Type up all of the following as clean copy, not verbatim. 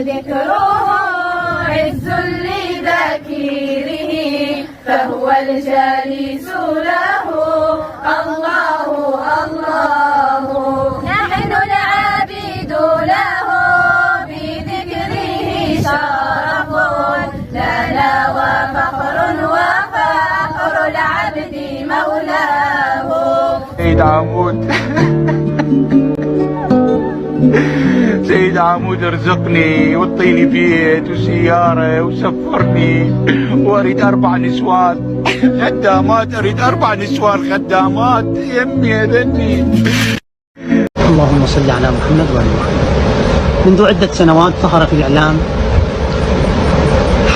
ذكره عز لذاكره فهو الجليس له الله الله. نحن العابد له بذكره شرف لنا وفخر العبد مولاه. سيد عمود سيد عمود ارزقني واعطيني بيت وسيارة وسفرني واريد 4 نسوان خدامات، اريد 4 نسوان خدامات يمي اذني. اللهم صل على محمد وعلى محمد. منذ عدة سنوات ظهر في الإعلام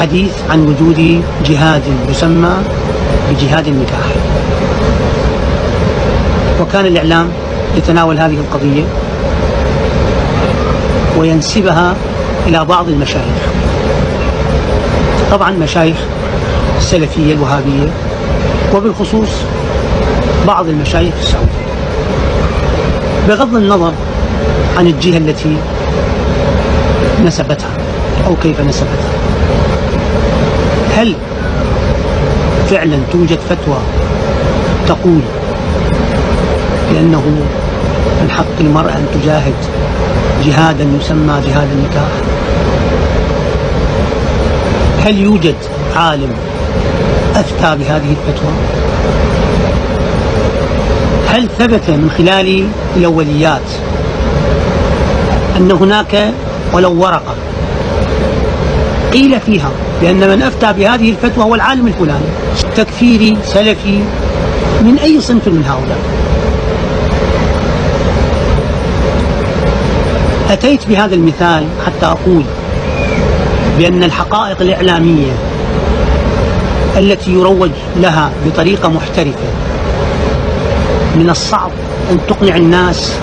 حديث عن وجود جهاد يسمى بجهاد النكاح، وكان الإعلام يتناول هذه القضية وينسبها إلى بعض المشايخ، طبعا مشايخ السلفية الوهابية وبالخصوص بعض المشايخ السعودية، بغض النظر عن الجهة التي نسبتها أو كيف نسبتها. هل فعلا توجد فتوى تقول بأنه من حق المرأة أن تجاهد جهادا يسمى جهاد النكاح؟ هل يوجد عالم أفتى بهذه الفتوى؟ هل ثبت من خلال الأوليات أن هناك ولو ورقة قيل فيها بأن من أفتى بهذه الفتوى هو العالم الفلاني، تكفيري سلفي من أي صنف من هؤلاء؟ أتيت بهذا المثال حتى أقول بأن الحقائق الإعلامية التي يروج لها بطريقة محترفة من الصعب أن تقنع الناس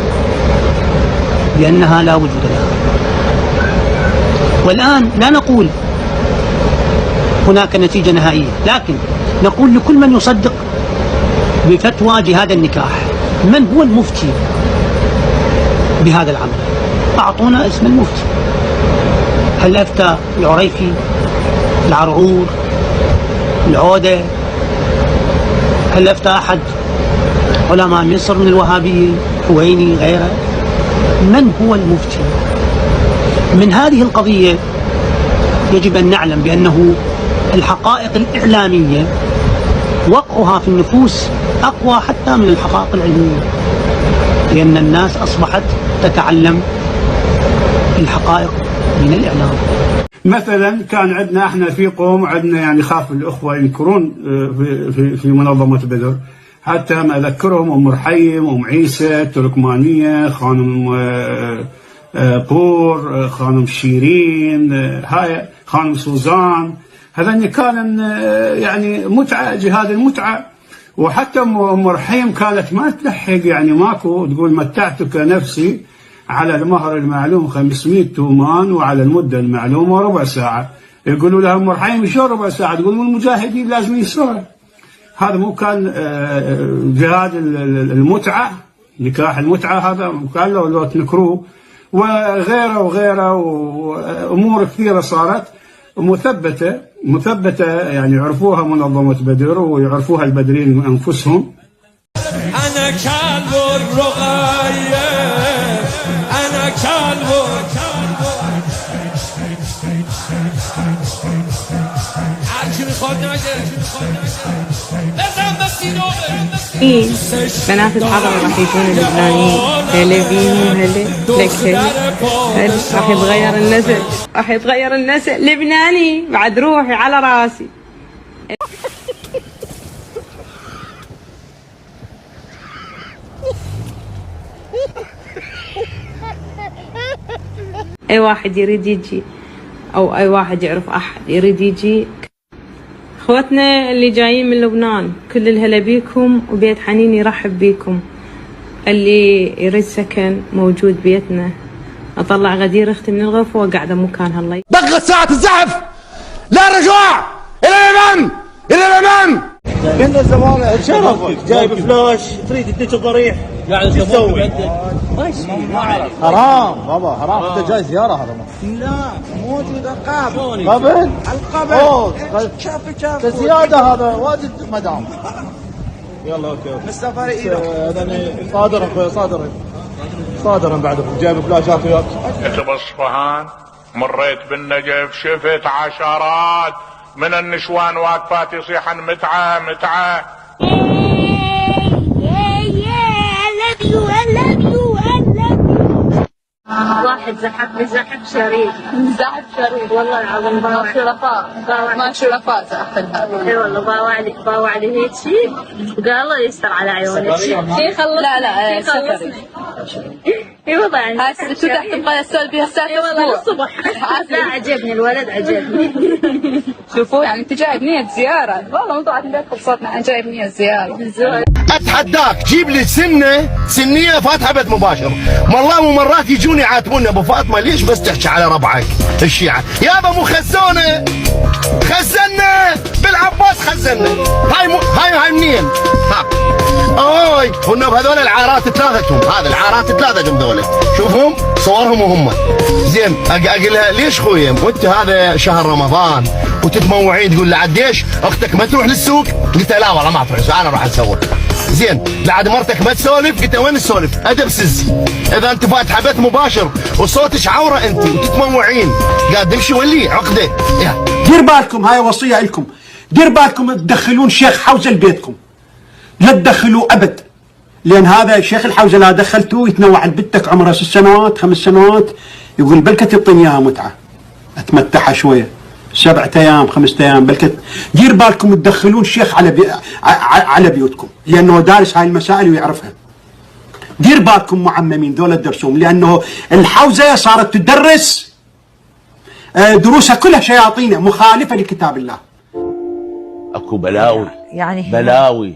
بأنها لا وجود لها. والآن لا نقول هناك نتيجة نهائية، لكن نقول لكل من يصدق بفتوى جهاد النكاح من هو المفتي بهذا العمل؟ أعطونا اسم المفتي. هل أفتى العريفي، العرعور، العودة؟ هل أفتى أحد علماء مصر من الوهابية، خويني، غيره؟ من هو المفتي؟ من هذه القضية يجب أن نعلم بأنه الحقائق الإعلامية وقعها في النفوس أقوى حتى من الحقائق العلمية، لأن الناس أصبحت تتعلم الحقائق من الإعلام. مثلا كان عندنا احنا في قوم عندنا يعني خاف الأخوة ينكرون في منظمة بدر، حتى ما أذكرهم أم رحيم، أم عيسى التركمانية، خانم بور، خانم شيرين، هاي خانم سوزان، هذا كان يعني متعة، جهاد المتعة. وحتى أم رحيم كانت ما تلحق، يعني ماكو، تقول متعتك نفسي على المهر المعلوم 500 تومان وعلى المدة المعلومة ربع ساعة. يقولوا لها أم رحيم شو ربع ساعة؟ تقول المجاهدين لازم يسرع. هذا مو كان جهاد المتعة، نكاح المتعة؟ هذا كان لو تنكروه. وغيره وغيره، وأمور كثيرة صارت مثبتة يعني يعرفوها منظمة بدر ويعرفوها البدرين من أنفسهم. أنا كلب الرقية، أنا كلب بنات الحضر راح يكونوا لبنانيين، هلا بيهم، هلا لك هلا راح يتغير النسل، راح يتغير النسل لبناني بعد روحي على راسي. اي واحد يريد يجي او اي واحد يعرف احد يريد يجي، اخوتنا اللي جايين من لبنان كل الهلا بيكم، وبيت حنين يرحب بيكم. اللي يريد سكن موجود بيتنا. اطلع غدير اختي من الغرفه وقاعده مكانها. الله دقت ساعه الزحف، لا رجوع، الى الامام، الى الامام. كنا زمان شرفك جايب فلاش تريد تدش الضريح قاعد تسوي حرام بابا حرام انت جاي زياره هذا لا موجود القابل قبل القبل شاف زياده هذا واجد مدام يلا اوكي مستفاري ايدك هذا صادر اخوي صادر بعدكم جايب فلاشات وياك انت باصفهان مريت بالنجف شفت عشرات من النسوان واقفات يصيحن متعه متعه. واحد زحفني زحف شريف والله العظيم ما شرفاء زحفنها اي والله باوع لي هيك شيء وقال الله يستر على عيونك شيء لا سفري اي والله يعني هسه تحت تبغى اسولف بها الساعه والله الصبح لا عجبني الولد عجبني شوفوا يعني انت جايب نية زيارة والله مو طلعت ندخل صوتنا انا جايب نية زيارة اتحداك جيب لي سنيه فاتحه بيت مباشر والله مرات يجوني يعاتبوني ابو فاطمه ليش بس تحكي على ربعك الشيعه يابا مو خزونه خزنا بالعباس خزنا هاي منين اوي هن بهذول العارات ثلاثتهم هذا العارات ثلاثتهم ذولا شوفهم صورهم وهم زين اقول لها ليش خويا وانت هذا شهر رمضان وتتموعين تقول لها عديش اختك ما تروح للسوق قلت لا والله ما تروح انا راح اسوق زين لعد مرتك ما تسولف قلت وين السولف ادب سز اذا انت فاتحه بيت مباشر وصوتك عوره انت وتتموعين قاعد تمشي ولي عقده دير بالكم هاي وصيه لكم دير بالكم تدخلون شيخ حوزه لبيتكم لا تدخلوه ابد لان هذا الشيخ الحوزه لا دخلتوه يتنوع لبنتك عمرها 6 سنوات 5 سنوات يقول بلكة تعطيني اياها متعه اتمتعها شويه 7 ايام 5 ايام بلكة دير بالكم تدخلون شيخ على بيوتكم لانه دارس هاي المسائل ويعرفها دير بالكم معممين ذولا تدرسون لانه الحوزه صارت تدرس دروسها كلها شياطين مخالفه لكتاب الله اكو بلاوي يعني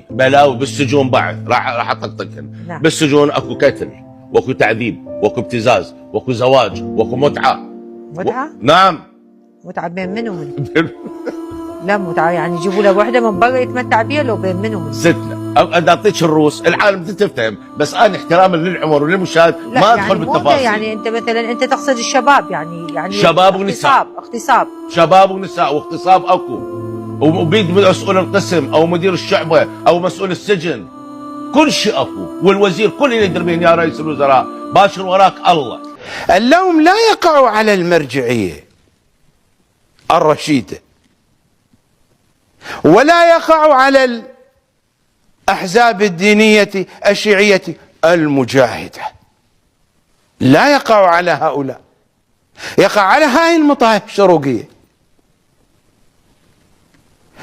بلاوي بالسجون بعد راح اطقطقهن بالسجون اكو قتل واكو تعذيب واكو ابتزاز واكو زواج واكو متعه نعم متعه بين من ومن لا متعه يعني يجيبوا له وحده من برا يتمتع بيها لو بين من ومن ستنا انا اعطيك الروس العالم تفهم بس انا احتراما للعمر وللمشاهد ما ادخل يعني بالتفاصيل يعني انت مثلا انت تقصد الشباب يعني شباب ونساء اغتصاب شباب ونساء واغتصاب اكو وبيد مسؤول القسم او مدير الشعبه او مسؤول السجن كل شيء اكو والوزير كل اللي يدري بين يا رئيس الوزراء باشر وراك الله. اللوم لا يقع على المرجعيه الرشيده ولا يقع على الاحزاب الدينيه الشيعيه المجاهده لا يقع على هؤلاء يقع على هاي المطايف الشروقيه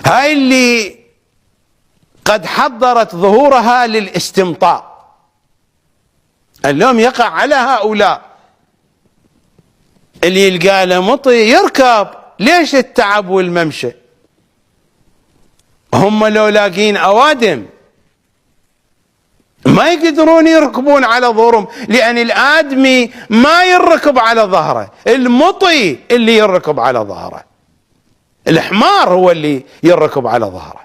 هاي اللي قد حضرت ظهورها للاستمطاء اللوم يقع على هؤلاء اللي يلقى له مطي يركب ليش التعب والممشى هم لو لاقين اوادم ما يقدرون يركبون على ظهورهم لان الادمي ما يركب على ظهره المطي اللي يركب على ظهره الحمار هو اللي يركب على ظهره